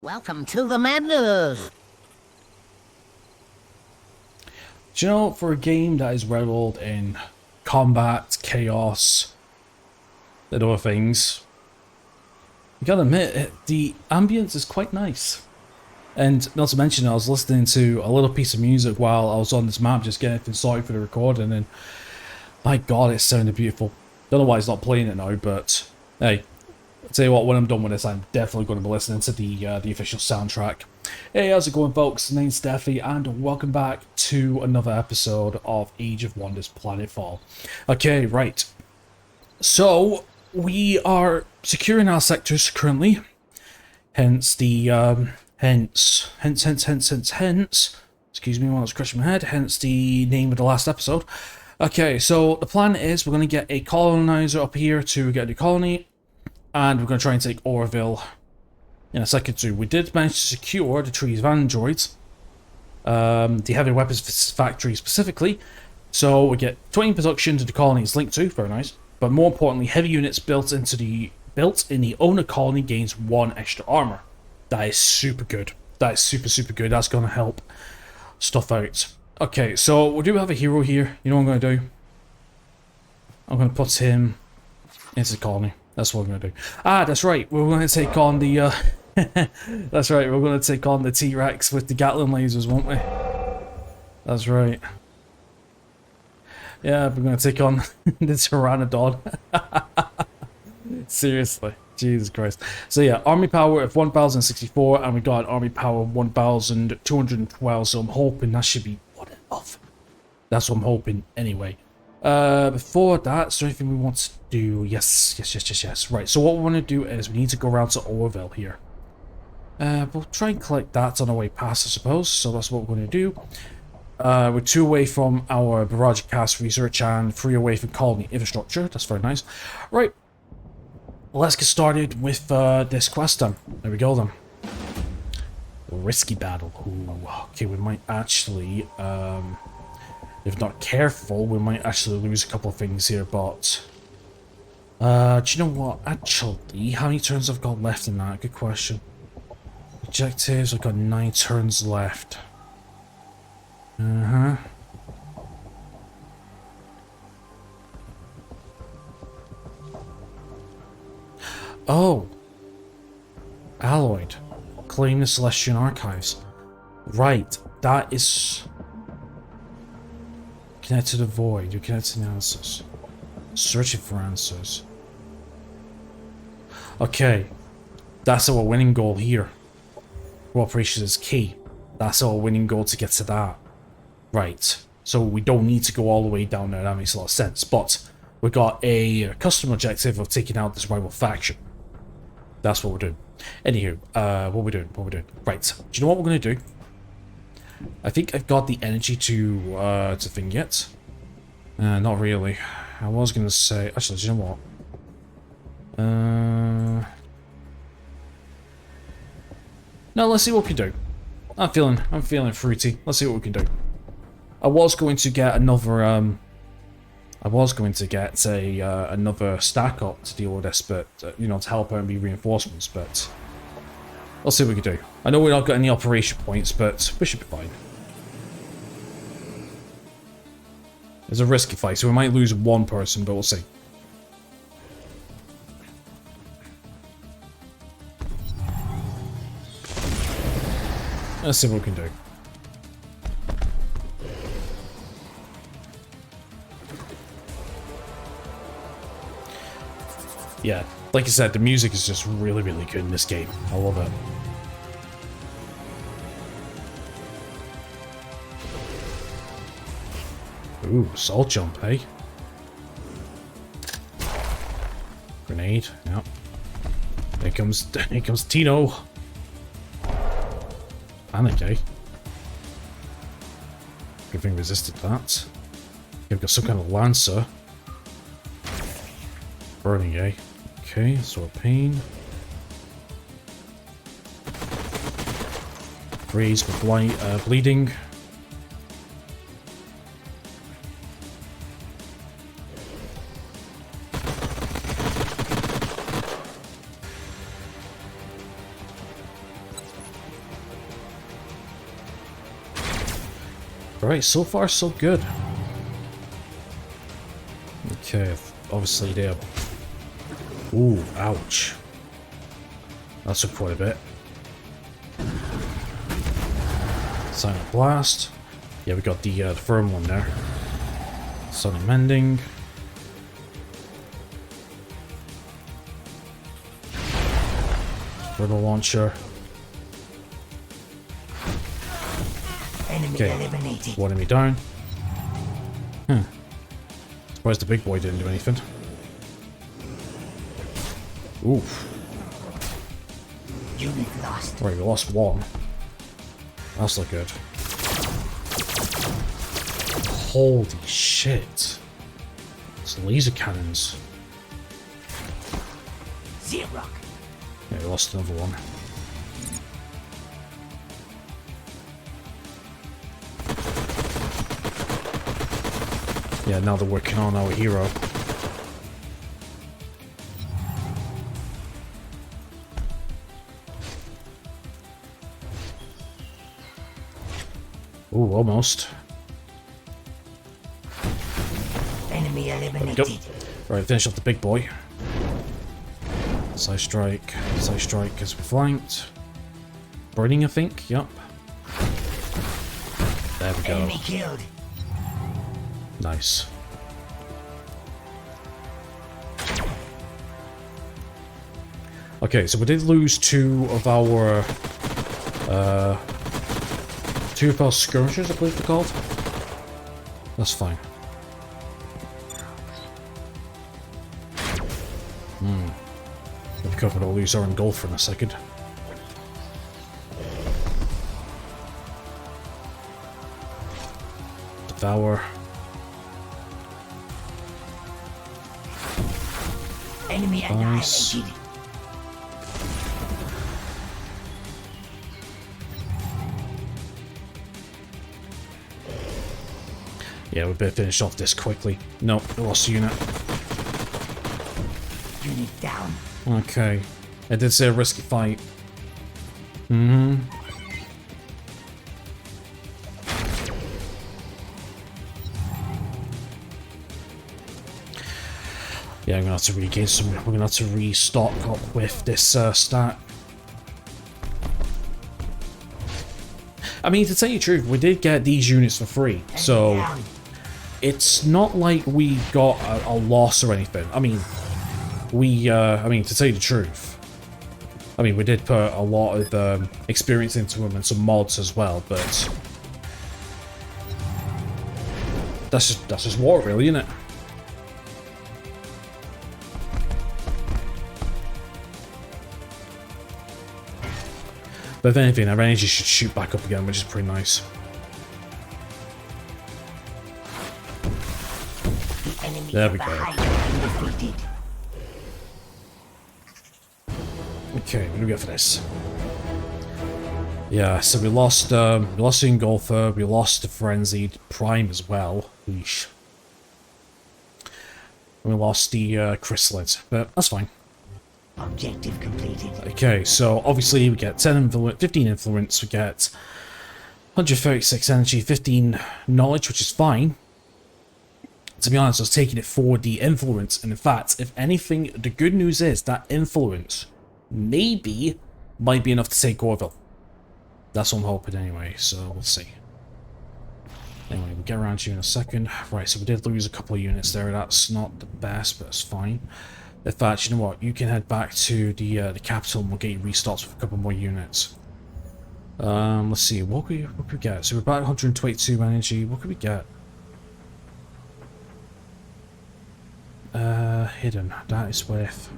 Welcome to the madness. Do you know, for a game that is reveled in combat, chaos, and other things, you gotta admit, the ambience is quite nice. And not to mention, I was listening to a little piece of music while I was on this map, just getting everything sorted for the recording, and my god, it sounded beautiful. Don't know why it's not playing it now, but hey, I'll tell you what, when I'm done with this, I'm definitely going to be listening to the official soundtrack. Hey, how's it going, folks? My name's Steffi, and welcome back to another episode of Age of Wonders Planetfall. Okay, right. So, we are securing our sectors currently. Hence the, hence, excuse me while I was scratching my head, hence the name of the last episode. Okay, so the plan is we're going to get a colonizer up here to get a new colony. And we're going to try and take Orville in a second too. We did manage to secure the trees of androids. The heavy weapons factory specifically. So we get 20 production to the colony it's linked to, very nice. But more importantly, heavy units built in the owner colony gains 1 extra armor. That is super good. That is super good. That's going to help stuff out. Okay, so we do have a hero here. You know what I'm going to do? I'm going to put him into the colony. That's what I'm going to do. Ah, that's right. We're going to take on the, that's right. We're going to take on the T-Rex with the Gatling lasers, won't we? That's right. Yeah, we're going to take on the Pteranodon. Seriously. Jesus Christ. So yeah, army power of 1064, and we got army power of 1212, so I'm hoping that should be what enough. That's what I'm hoping anyway. Before that, is there anything we want to do? Yes. Right, so what we want to do is we need to go around to Orville here. We'll try and collect that on our way past, I suppose, so that's what we're going to do. We're 2 away from our barrage cast research and 3 away from colony infrastructure. That's very nice. Right, let's get started with this quest then. There we go then. Risky battle. Ooh, okay, we might actually... if not careful, we might actually lose a couple of things here, but... do you know what? Actually, how many turns I've got left in that? Good question. Objectives, I've got 9 turns left. Oh! Alloyed. Claim the Celestian Archives. Right, that is... Connect to the void. You connect to the answers. Searching for answers. Okay. That's our winning goal here. Cooperation is key. That's our winning goal to get to that. Right. So we don't need to go all the way down there. That makes a lot of sense. But we got a custom objective of taking out this rival faction. That's what we're doing. Anywho, what we're doing. Right. Do you know what we're going to do? I think I've got the energy to thing yet. Not really. I was gonna say, actually, do you know what? No, let's see what we can do. I'm feeling fruity. Let's see what we can do. I was going to get another another stack up to deal with this, but you know, to help out and be reinforcements, but let's see what we can do. I know we're not got any operation points, but we should be fine. It's a risky fight, so we might lose 1 person, but we'll see. Let's see what we can do. Yeah, like I said, the music is just really good in this game. I love it. Ooh, salt jump, hey? Grenade, yep. Here comes Tino. Panic, eh? Good thing resisted that. We've got some kind of lancer. Burning, eh? Okay, so a pain. Freeze with bleeding. Right, so far so good. Okay, obviously there. Ooh, ouch. That's took quite a bit. Silent blast. Yeah, we got the firm one there. Sonic mending. Turtle launcher. Enemy eliminated. One enemy down. Surprised the big boy didn't do anything. Oof. Unit lost. Right, we lost one. That's not good. Holy shit. It's laser cannons. Zero. Yeah, we lost another one. Yeah, now they're working on our hero. Ooh, almost. Enemy eliminated. Go. Right, finish off the big boy. Side strike as we flanked. Burning, I think, yep. There we go. Enemy killed. Nice. Okay, so we did lose two of our skirmishers, I believe they're called. That's fine. We've covered all these are engulfed in a second. Devour. Enemy Nice. annihilated. Yeah, we better finish off this quickly. Nope, we lost a unit. Unit down. Okay. I did say a risky fight. Mm-hmm. Yeah, I'm gonna have to regain some. We're gonna have to restock up with this stat. I mean, to tell you the truth, we did get these units for free, so Down. it's not like we got a loss or anything. I mean, to tell you the truth, I mean, we did put a lot of experience into them and some mods as well, but that's just war, really, isn't it? But if anything, our energy should shoot back up again, which is pretty nice. The enemy There we of the go. Hive has been defeated. Okay, what do we get for this? Yeah, so we lost the Engulfer, we lost the Frenzied Prime as well. Yeesh. And we lost the Chrysalid, but that's fine. Objective completed. Okay, so obviously we get 15 influence, we get 136 energy, 15 knowledge, which is fine. To be honest, I was taking it for the influence, and in fact, if anything, the good news is that influence maybe might be enough to take Orville. That's what I'm hoping anyway, so we'll see. Anyway, we'll get around to you in a second. Right, so we did lose a couple of units there. That's not the best, but it's fine. In fact, you know what? You can head back to the capital and we'll get you restarts with a couple more units. Let's see. What could we get? So we're about 122 energy. What could we get? Hidden. That is with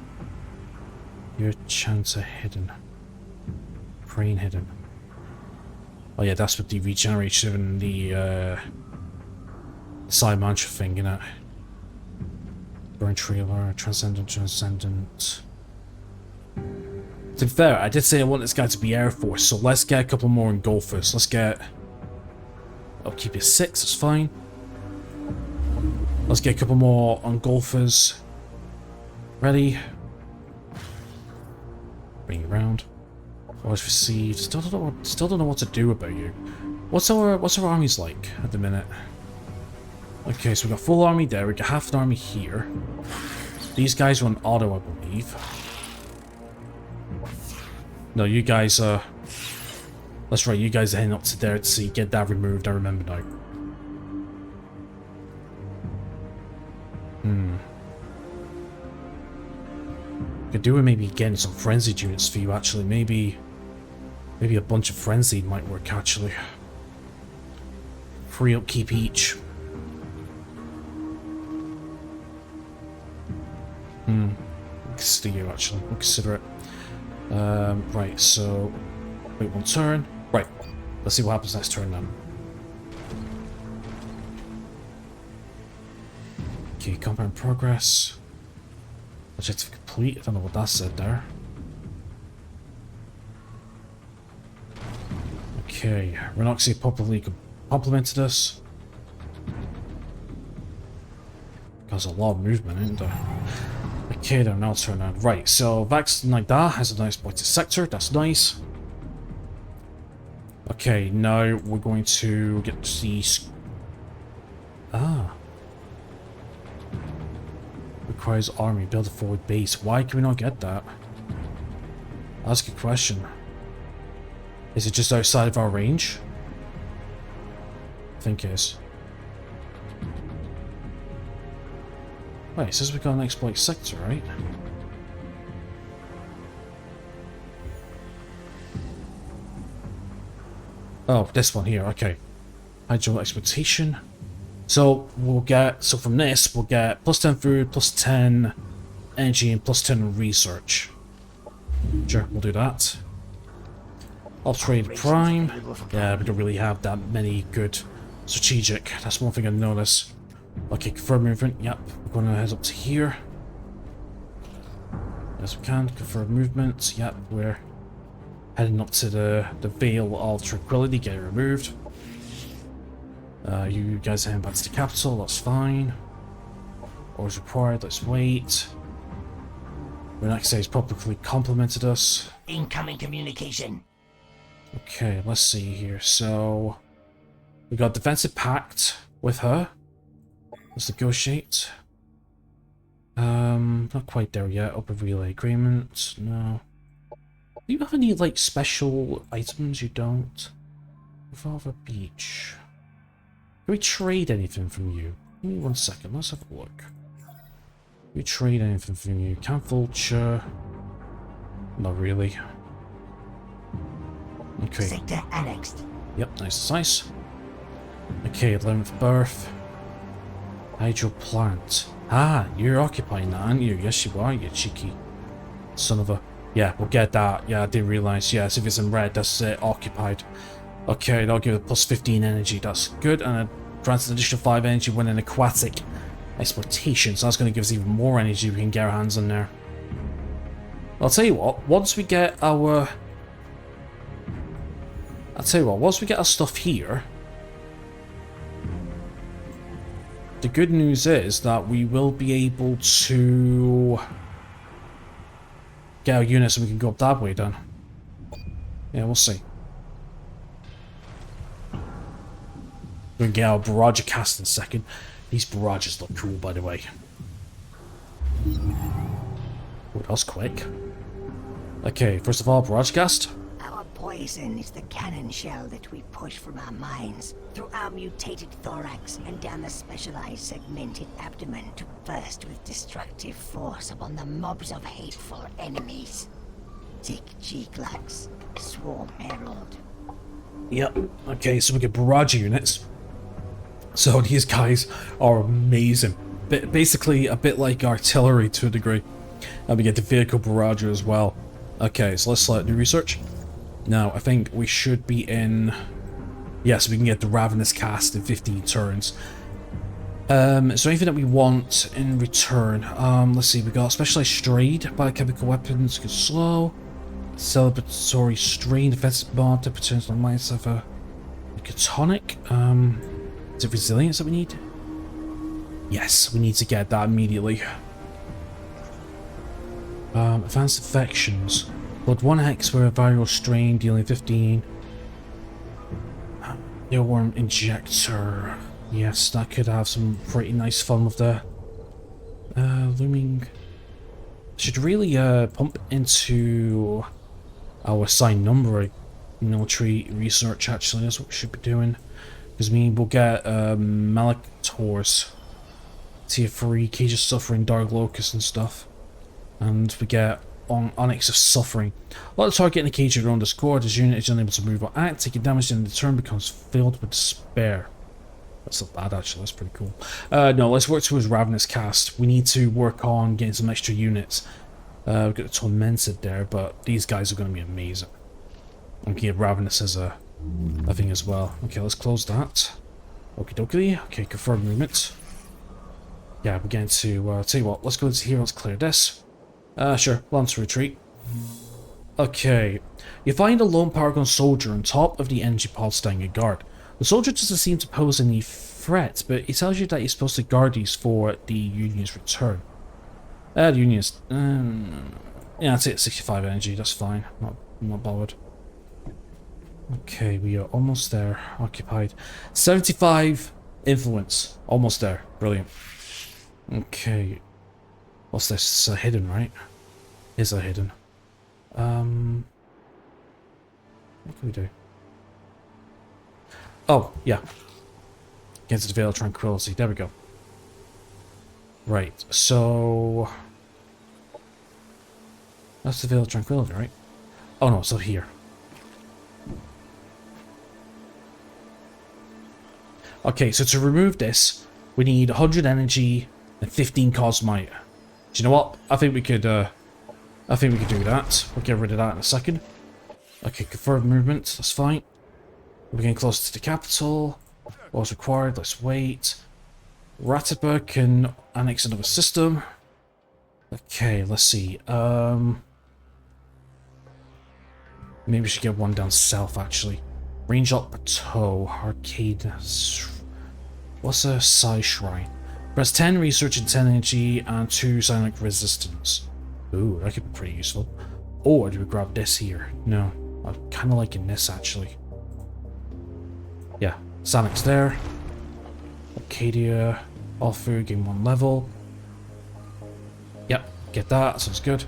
your chance of hidden. Crane hidden. Oh yeah, that's with the regeneration and the side mantra thing, you know. Burn trailer, transcendent. To be fair, I did say I want this guy to be Air Force, so let's get a couple more engulfers. Let's get... I'll keep it 6, that's fine. Let's get a couple more engulfers. Ready. Bring you around. Voice received. Still don't know what to do about you. What's our armies like at the minute? Okay, so we got full army there. We got half an army here. These guys are on auto, I believe. No, you guys are... That's right, you guys are heading up to there to see, get that removed, I remember now. Could do with maybe getting some frenzied units for you, actually. Maybe a bunch of frenzied might work, actually. Free upkeep each. Consider you, actually. We'll consider it. Right, so... Wait one turn. Right. Let's see what happens next turn then. Okay, combat in progress. Objective complete. I don't know what that said there. Okay, Renoxia popularly complimented us. There's a lot of movement, isn't there? Okay, then now turn around. Right, so Vax like that has a nice pointed sector. That's nice. Okay, now we're going to get these. Requires army, build a forward base. Why can we not get that? That's a good question. Is it just outside of our range? I think it is. Wait, it says we got an exploit sector, right? Oh, this one here, okay. Hydro exploitation. So we'll get, so from this we'll get plus 10 food, plus 10 energy, and plus 10 research. Sure, we'll do that. Upgrade prime. Yeah, we don't really have that many good strategic. That's one thing I notice. Okay, confirm movement. Yep, we're going to head up to here. Yes, we can confirm movement. Yep, we're heading up to the Veil of Tranquility. Get it removed. You guys are heading back to the capital. That's fine. Orders required. Let's wait. Renaxia has publicly complimented us. Incoming communication. Okay, let's see here. So we got defensive pact with her. Let's negotiate. Not quite there yet. Open relay agreement. No. Do you have any like special items? You don't. Revolver beach. Can we trade anything from you? Give me 1 second. Let's have a look. Can we trade anything from you? Camp vulture. Not really. Okay. Sector annexed. Yep, nice. Okay, 11th birth. Hydro plant. Ah, you're occupying that, aren't you? Yes, you are, you cheeky son of a... Yeah, we'll get that. Yeah, I didn't realise. Yes, if it's in red, that's occupied. Okay, that'll give it plus 15 energy. That's good. And it grants an additional 5 energy when an aquatic exploitation. So that's going to give us even more energy we can get our hands on there. I'll tell you what, once we get our... once we get our stuff here, the good news is that we will be able to get our units and we can go up that way then. Yeah, we'll see. We're going to get our barrage cast in a second. These barrages look cool, by the way. Oh, that was quick. Okay, first of all, barrage cast. Our poison is the cannon shell that we push from our minds through our mutated thorax and down the specialized segmented abdomen to burst with destructive force upon the mobs of hateful enemies. Tick G-Glax, Swarm Herald. Yep. Okay, so we get barrage units. So these guys are amazing. Basically a bit like artillery to a degree. And we get the vehicle barrage as well. Okay, so let's select new research. Now, I think we should be in... Yes, we can get the Ravenous Cast in 15 turns. Is there anything that we want in return? Let's see, we got Specialized Strayed, Biochemical Weapons, good slow. Celebratory Strain, Defensive Mod, Temperatures on Minds of a Catonic. Is it Resilience that we need? Yes, we need to get that immediately. Advanced Infections. Blood 1 Hex for a viral strain, dealing 15. Earworm injector. Yes, that could have some pretty nice fun with the looming. Should really pump into our assigned number of military research. Actually, that's what we should be doing, because we'll get Malachors, Tier 3, Cage of Suffering, Dark Locust and stuff, and we get Onyx of Suffering. While the target in the cage around the score, this unit is unable to move or act, taking damage in the turn becomes filled with despair. That's not bad actually, that's pretty cool. No, let's work towards Ravenous Cast. We need to work on getting some extra units. We've got the Tormented there, but these guys are going to be amazing. And give Ravenous as a thing as well. Okay, let's close that. Okie dokie. Okay, confirm movement. Yeah, we're getting to, tell you what, let's go into here, let's clear this. Sure, launch retreat. Okay, you find a lone Paragon soldier on top of the energy pod standing guard. The soldier doesn't seem to pose any threat, but it tells you that you're supposed to guard these for the Union's return. The Union's... yeah, that's it, 65 energy, that's fine. Not bothered. Okay, we are almost there. Occupied. 75 influence. Almost there. Brilliant. Okay. What's this? It's a hidden, right? Is a hidden. What can we do? Oh, yeah. Against the Veil of Tranquility. There we go. Right, so... That's the Veil of Tranquility, right? Oh no, it's up here. Okay, so to remove this, we need 100 energy and 15 Cosmite. Do you know what? I think we could do that. We'll get rid of that in a second. Okay, confirm movement, that's fine. We're getting closer to the capital. What's required? Let's wait. Ratibur can annex another system. Okay, let's see. Maybe we should get one down south, actually. Range Up Plateau. Arcade. What's a Psi Shrine? Press 10 research and 10 energy and 2 psionic resistance. Ooh, that could be pretty useful. Or do we grab this here? No. I'm kind of liking this, actually. Yeah, Psionic's there. Arcadia. All through, gain 1 level. Yep, get that. Sounds good.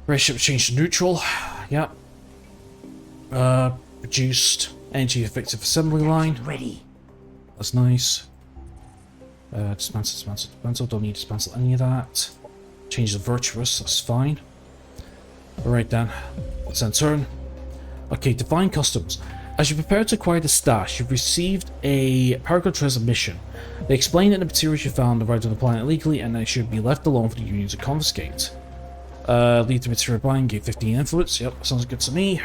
Ratio change to neutral. Yep. Reduced energy effective assembly line. Ready. That's nice. Dismantle. Don't need to dismantle any of that. Change the virtuous. That's fine. Alright then. Let's end turn. Okay, Divine Customs. As you prepare to acquire the stash, you've received a Paragon transmission. They explain that the materials you found arrived on the planet illegally and they should be left alone for the Union to confiscate. Lead to material buying, gave 15 influence. Yep, sounds good to me.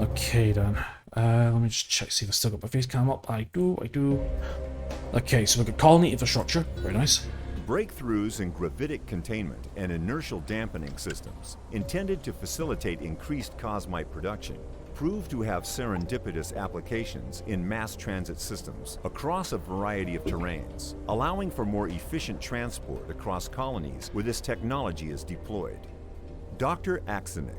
Okay then. Let me just check, see if I still got my face cam up. I do. Okay, so we've got colony infrastructure. Very nice. Breakthroughs in gravitic containment and inertial dampening systems, intended to facilitate increased cosmite production, prove to have serendipitous applications in mass transit systems across a variety of terrains, allowing for more efficient transport across colonies where this technology is deployed. Dr. Axenic,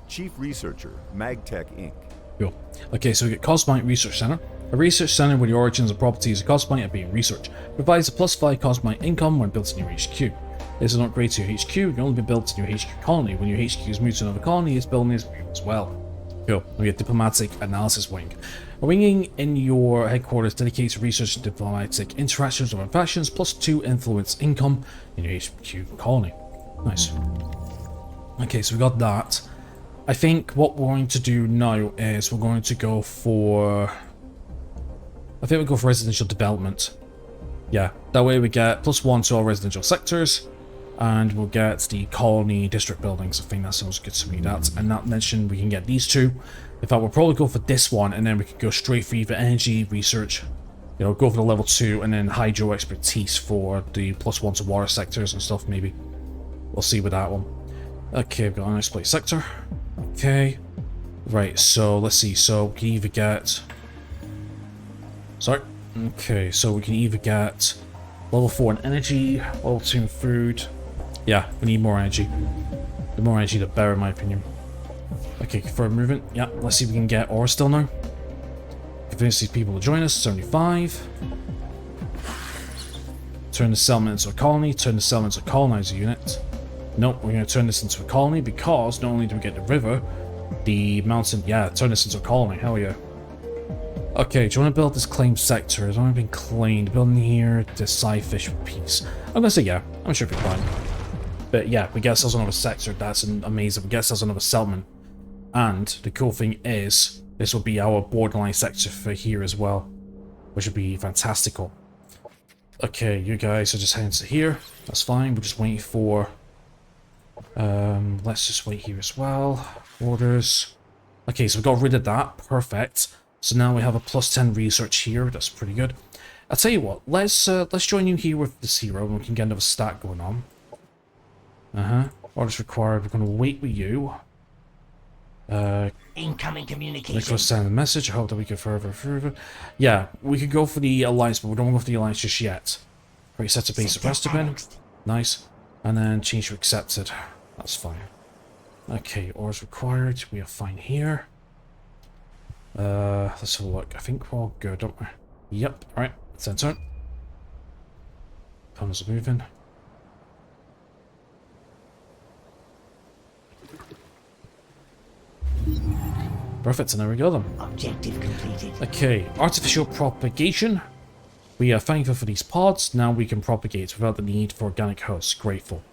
Chief Researcher, MagTech Inc. Cool. Okay, so we get Cosmite Research Center. A research center where the origins and properties of Cosmite are being researched. Provides a +5 Cosmite income when built in your HQ. This is not great to your HQ, it can only be built in your HQ colony. When your HQ is moved to another colony, its building is moved as well. Cool. We get Diplomatic Analysis Wing. A wing in your headquarters dedicated to research and diplomatic interactions with factions, +2 influence income in your HQ colony. Nice. Okay, so we got that. I think what we're going to do now is we're going to go for... I think we'll go for residential development. Yeah, that way we get +1 to all residential sectors, and we'll get the colony district buildings. I think that sounds good to me. And not mention we can get these two. In fact, we'll probably go for this one, and then we can go straight for either energy, research, you know, go for the level 2, and then hydro expertise for the +1 to water sectors and stuff, maybe. We'll see with that one. Okay, we've got a nice place sector. Okay. Right, so let's see. So we can either get... Sorry. Okay, so we can either get level 4 in energy, level 2 in food. Yeah, we need more energy. The more energy, the better, in my opinion. Okay, confirm movement. Yeah, let's see if we can get ore still now. Convince these people to join us. 75. Turn the settlement into a colony. Turn the settlement into a colonizer unit. Nope, we're going to turn this into a colony because not only do we get the river, the mountain... Yeah, turn this into a colony. Hell yeah. Okay, do you want to build this claimed sector? It's only been claimed. Building here, the sci-fish for peace. I'm going to say yeah. I'm sure it'll be fine. But yeah, we get ourselves another sector. That's amazing. We get ourselves another settlement. And the cool thing is, this will be our borderline sector for here as well, which would be fantastical. Okay, you guys are just heading to here. That's fine. We're just waiting for... let's just wait here as well. Orders. Okay, so we got rid of that. Perfect. So now we have a +10 research here. That's pretty good. I'll tell you what. Let's join you here with this hero, and we can get another stat going on. Orders required. We're going to wait with you. Incoming communication. Let's go send a message. I hope that we can further. Yeah, we could go for the alliance, but we don't want to go for the alliance just yet. Right, set a base of recipe. Nice. And then change to accepted. That's fine. Okay, orders required. We are fine here. Let's have a look. I think we're all good, don't we? Yep. Alright, center. Panels are moving. Perfect, and there we go then. Objective completed. Okay, artificial propagation. We are thankful for these pods. Now we can propagate without the need for organic hosts. Grateful.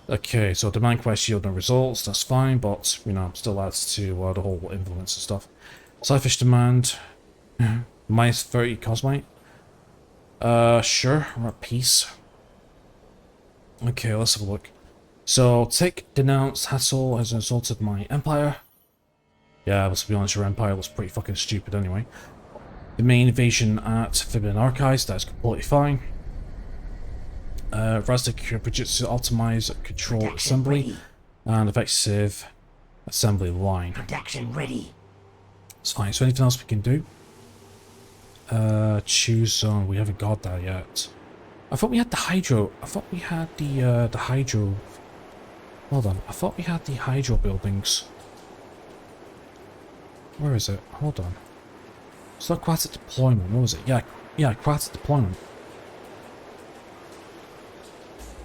Okay, so demand quest yield no results. That's fine, but you know, still adds to the whole influence and stuff. Sci-fish demand. Minus 30 cosmite. Sure. We're at peace. Okay, let's have a look. So, Tick denounced Hassel has insulted my empire. Yeah, let's be honest, your empire was pretty fucking stupid anyway. The main invasion at Forbidden Archives, that's completely fine. Razdik Fujitsu optimize control Production assembly ready. and effective assembly line. Production ready. It's fine. So anything else we can do? Choose zone. We haven't got that yet. I thought we had the hydro. I thought we had the hydro. Hold on. I thought we had the hydro buildings. Where is it? Hold on. It's not aquatic deployment. What was it? Yeah, aquatic deployment.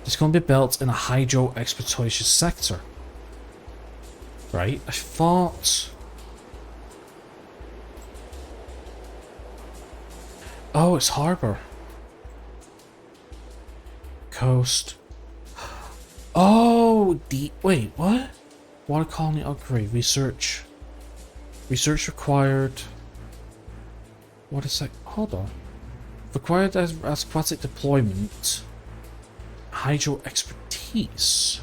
It's going to be built in a hydro exploitation sector. Right? I thought... Oh, it's harbour. Coast. Oh, wait, what? Water colony upgrade. Research. Research required. What is that? Hold on. Required as aquatic deployment. Hydro expertise.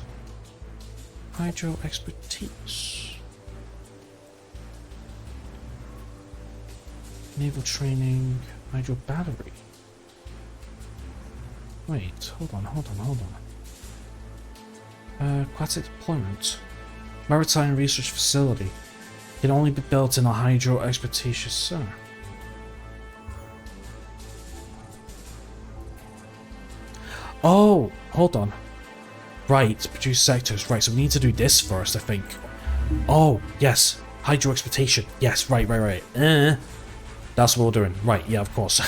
Hydro expertise. Naval training. Hydro battery. Wait, hold on. Aquatic deployment. Maritime research facility. Can only be built in a hydro exploitation center. Oh, hold on. Right, produce sectors. Right, so we need to do this first, I think. Oh, yes. Hydro exploitation. Yes, right. That's what we're doing. Right, yeah, of course.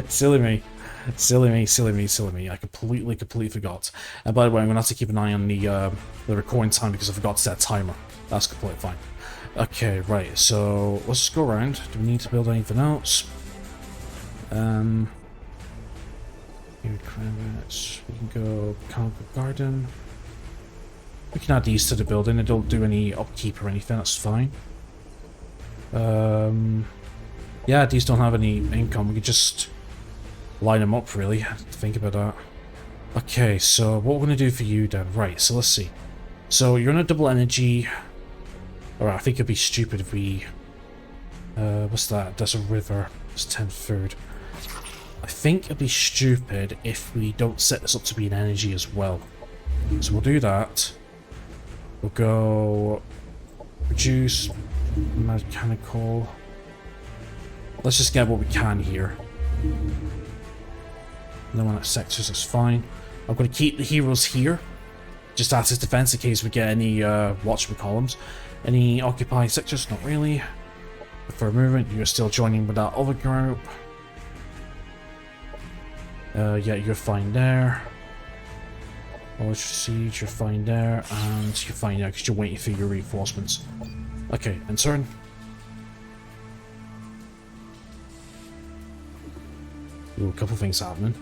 Silly me. I completely forgot. And by the way, I'm going to have to keep an eye on the recording time because I forgot to set a timer. That's completely fine. Okay, right, so let's just go around. Do we need to build anything else? Here, credits. We can go Botanical Garden. We can add these to the building. They don't do any upkeep or anything, that's fine. Yeah, these don't have any income. We could just line them up, really. I have to think about that. Okay, so what we're going to do for you then. Right, so let's see. So you're on a double energy. Alright, I think it'd be stupid if we... what's that? That's a river. It's 10 food. I think it'd be stupid if we don't set this up to be an energy as well. So we'll do that. We'll go... Produce... Mechanical... Let's just get what we can here. No one at sectors is fine. I'm going to keep the heroes here. Just as his defense in case we get any watchman columns. Any occupied sectors? Not really. For movement, you're still joining with that other group. Yeah, you're fine there. Orders received, you're fine there, and you're fine there because you're waiting for your reinforcements. Okay, and turn. Ooh, a couple things happening.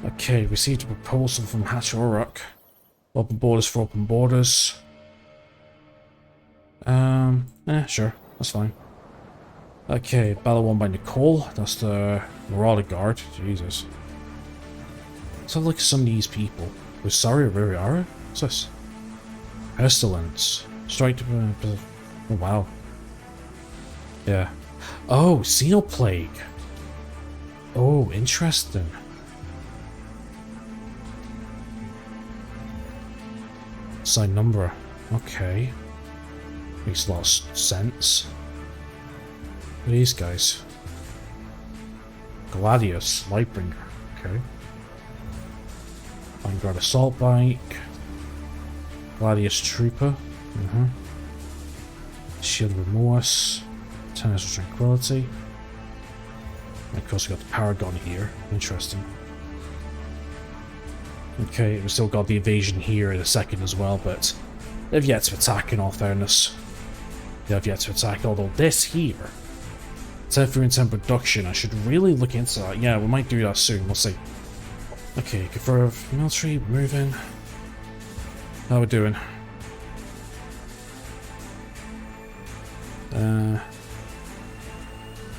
Okay, received a proposal from Hatch Uruk. Open borders for open borders. Sure, that's fine. Okay, battle won by Nicole. That's the Marauder Guard. Jesus. So look at some of these people. Rosario Ririara? What's this? Pestilence. Strike to... oh, wow. Yeah. Oh, Xenoplague. Oh, interesting. Sign number. Okay. Makes a lot of sense. What are these guys? Gladius, Lightbringer. Okay. Vanguard Assault Bike. Gladius Trooper. Shield of Remorse. Tennis of Tranquility. And of course we got the Paragon here. Interesting. Okay, we still got the evasion here in a second as well, but they've yet to attack in all fairness. They have yet to attack, although this here, 10 through 10 production, I should really look into that. Yeah, we might do that soon, we'll see. Okay, confirm military, moving. How we doing?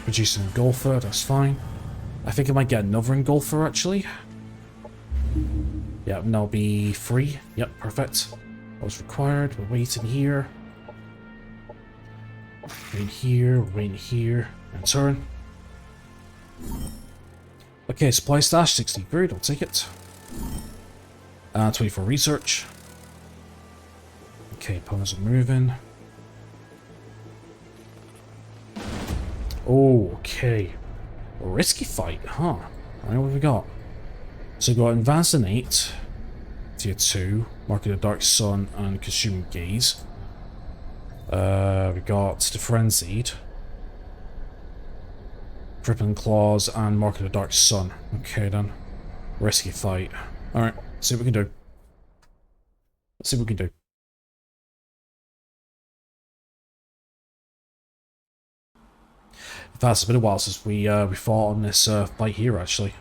Producing Engulfer, that's fine. I think I might get another Engulfer actually. Yeah, and that'll be free. Yep, perfect. What was required? We're waiting here. Waiting here, waiting here. And turn. Okay, supply stash, 60 period, I'll take it. 24 research. Okay, opponents are moving. Okay. A risky fight, huh? Alright, what have we got? So we've got Advanced Innate, Tier 2, Mark of the Dark Sun, and Consuming Gaze. We got the Frenzied, Crippling Claws, and Mark of the Dark Sun. Okay then. Risky fight. Alright, see what we can do. Let's see what we can do. In fact, it's been a while since we fought on this fight here, actually.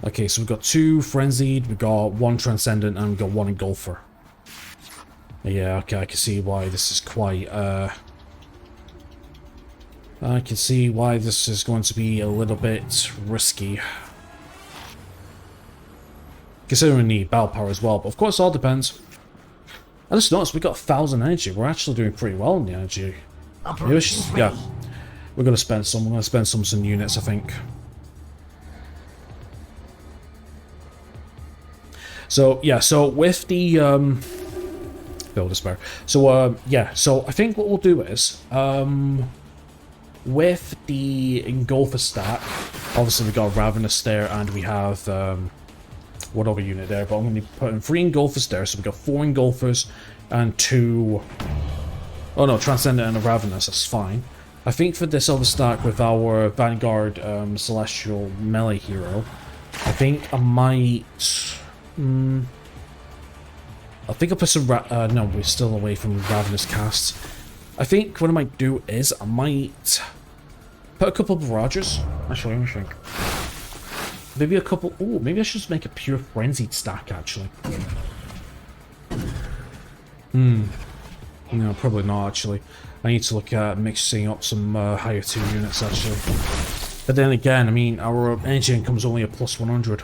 Okay, so we've got 2 Frenzied, we've got 1 Transcendent, and we've got 1 Engulfer. Yeah, okay, I can see why this is quite, I can see why this is going to be a little bit risky. Considering the battle power as well, but of course it all depends. I just noticed we got 1,000 energy. We're actually doing pretty well in the energy. Maybe yeah, we're gonna spend some. We're gonna spend some units, I think. So yeah, so with the build despair. So yeah, so I think what we'll do is with the Engulfer stack. Obviously we got Ravenous there, and we have what other unit there, but I'm going to be putting 3 Engulfers there, so we've got 4 Engulfers and 2... oh no, Transcendent and a Ravenous, that's fine. I think for this other stack with our Vanguard Celestial melee hero, I think I might... I think I'll put some... no, we're still away from Ravenous casts. I think what I might do is I might put a couple of Barrages. Actually, let me think. Maybe a couple... oh, maybe I should just make a pure Frenzied stack, actually. No, probably not, actually. I need to look at mixing up some higher tier units, actually. But then again, I mean, our energy income's only a plus 100.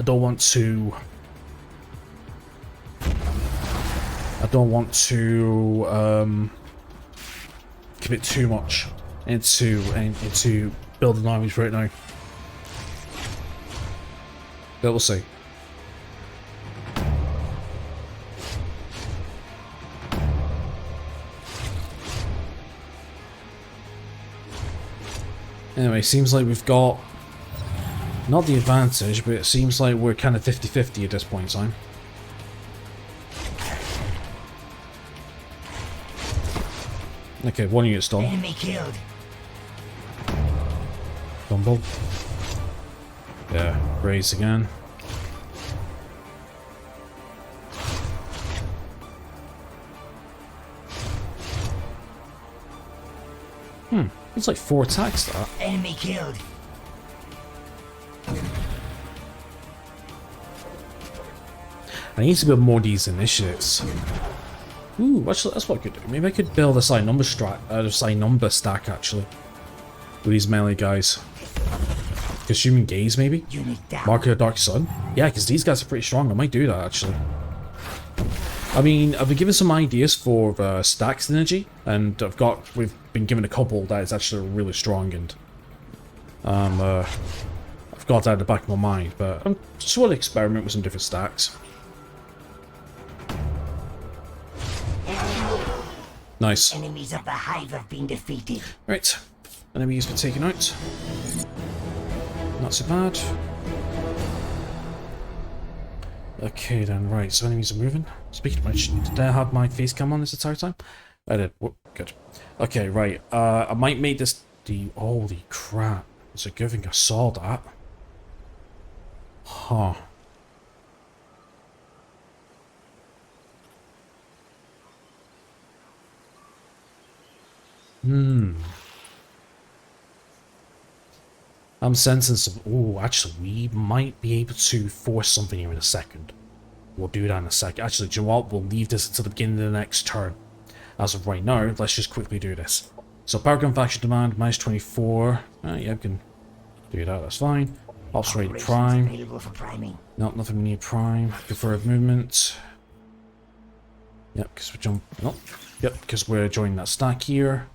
I don't want to... commit too much into building armies right now. But we'll see. Anyway, seems like we've got not the advantage, but it seems like we're kind of 50-50 at this point in time. Okay, one unit's done. Enemy killed. Fumble. Yeah, raise again. It's like 4 attacks that. Enemy killed. I need to build more of these initiatives. Ooh, actually, that's what I could do. Maybe I could build a side number stack actually. With these melee guys. Consuming gaze, maybe? Unit down. Mark of the Dark Sun? Yeah, because these guys are pretty strong. I might do that actually. I mean, I've been given some ideas for stack synergy, and we've been given a couple that is actually really strong, and I've got that in the back of my mind, but I'm just want to experiment with some different stacks. Nice. Enemies of the Hive have been defeated. Right, enemies been taken out. Not so bad. Okay then, right, so enemies are moving. Speaking of which, did I have my face cam on this entire time? I did. Whoop, good. Okay, right, I might make this the... Holy crap. It's a good thing I saw that. Huh. I'm sensing some... Oh, actually, we might be able to force something here in a second. We'll do that in a second. Actually, do you know what? We'll leave this until the beginning of the next turn. As of right now, let's just quickly do this. So, power gun faction demand, minus 24. Yeah, we can do that, that's fine. Ops rate prime. Available for priming. No, nothing we need prime. Preferred movement. Yep, because we're Yep, because we're joining that stack here.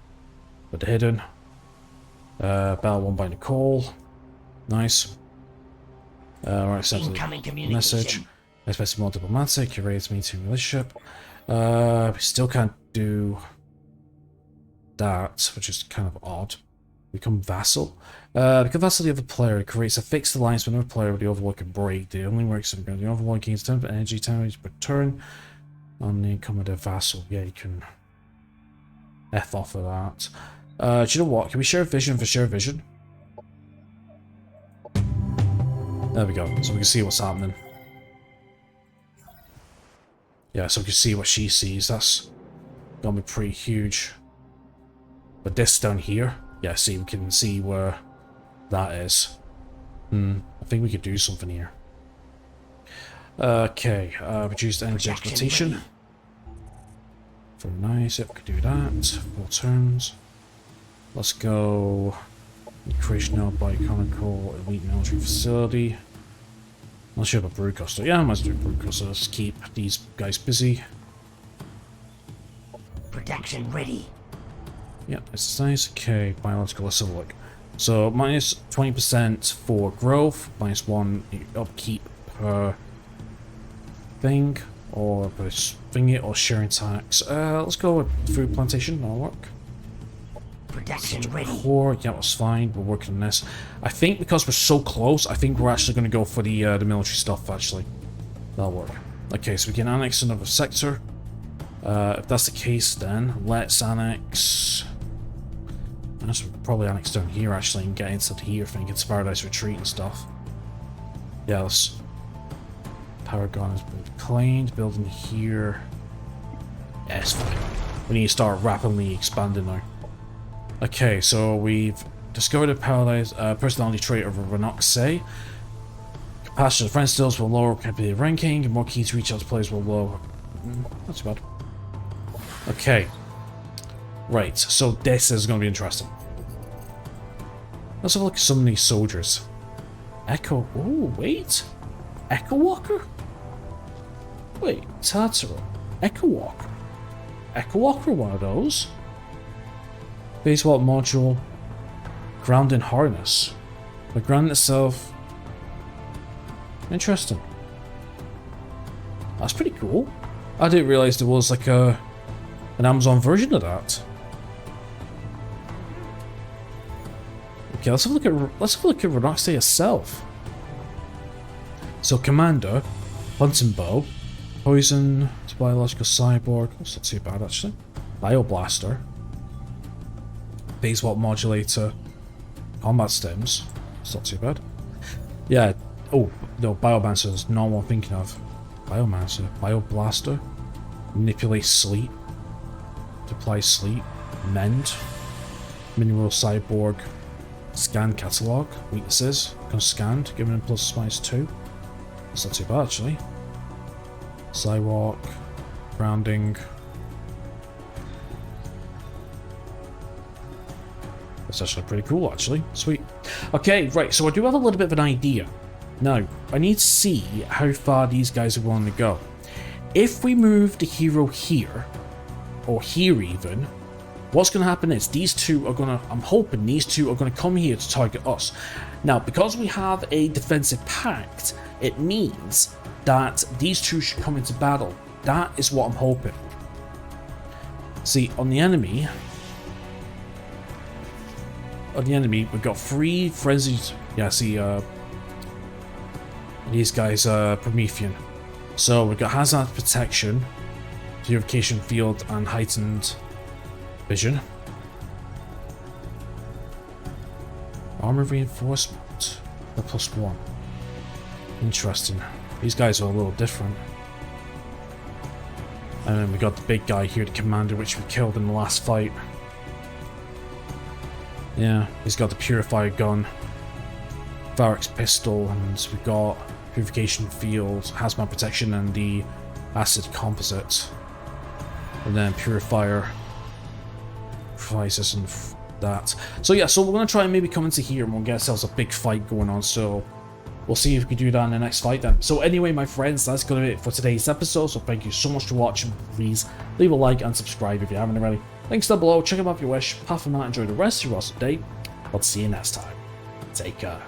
With the hidden. Battle won by Nicole. Nice. Right, send Incoming the message. communication. Especially more diplomatic, you raise meeting relationship. We still can't do that, which is kind of odd. Become vassal. Become vassal of the other player. It creates a fixed alliance with another player with the overlord can break. The only works in the overlord gains 10 energy damage per turn. On the income of the vassal. Yeah, you can F off of that. Do you know what? Can we share vision for share vision? There we go. So we can see what's happening. Yeah, so we can see what she sees. That's gonna be pretty huge. But this down here, yeah, see, we can see where that is. I think we could do something here. Okay, reduced energy exploitation. Very nice, yep, we could do that. 4 turns. Let's go. Creation of biochemical elite military facility. Unless you have a broadcaster. Yeah, I might as well do a broadcaster. Let's keep these guys busy. Production ready. Yep, it's nice. Okay, biological, let's have a look. So, minus 20% for growth, minus 1 upkeep per thing, or per thingy, or sharing tax. Let's go with food plantation, that'll work. Production ready. Core, yeah, that's fine. We're working on this. I think because we're so close, I think we're actually going to go for the military stuff, actually. That'll work. Okay, so we can annex another sector. If that's the case, then let's annex... Let's probably annex down here, actually, and get into here, if we can get Paradise Retreat and stuff. Yeah, let's... Paragon has been claimed. Building here... Yeah, it's fine. We need to start rapidly expanding now. Okay, so we've discovered a personality trait of Renoxe. Capacity of friend stills will lower competitive ranking, and more key to reach out to players will lower. Not too bad. Okay. Right, so this is going to be interesting. Let's have a look at some of these soldiers. Echo. Oh, wait. Echo Walker? Wait, Tartaro. Echo Walker. Echo Walker, one of those. Base Vault module, ground in harness. The ground itself. Interesting. That's pretty cool. I didn't realize there was like an Amazon version of that. Okay, let's have a look at Ronoxia itself. So commander, hunting bow, poison, biological cyborg. That's not too bad actually. Bioblaster, phase warp modulator, combat stems. It's not too bad. Yeah. Oh no, Biomancer is not what I'm thinking of. Biomancer, Bioblaster, manipulate sleep, deploy sleep, mend, mineral cyborg, scan catalog, weaknesses, scanned, giving him plus -2. That's not too bad actually. Skywalk, grounding. That's actually pretty cool actually. Sweet. Okay, right, so I do have a little bit of an idea. Now, I need to see how far these guys are willing to go. If we move the hero here, or here even, what's going to happen is these two are going to, I'm hoping these two are going to come here to target us. Now, because we have a defensive pact, it means that these two should come into battle. That is what I'm hoping. See, on the enemy, we've got 3 frenzied, yeah, see, these guys are Promethean. So we've got hazard protection, purification field, and heightened vision. Armor reinforcement, the +1. Interesting. These guys are a little different. And then we got the big guy here, the commander, which we killed in the last fight. Yeah, he's got the purifier gun, Varix pistol, and we've got purification field, hazmat protection, and the acid composite. And then purifier, crisis, and that. So yeah, so we're going to try and maybe come into here and we'll get ourselves a big fight going on. So we'll see if we can do that in the next fight then. So anyway, my friends, that's going to be it for today's episode. So thank you so much for watching. Please leave a like and subscribe if you haven't already. Links down below. Check them out if you wish. Apart from that, enjoy the rest of your awesome day. I'll see you next time. Take care.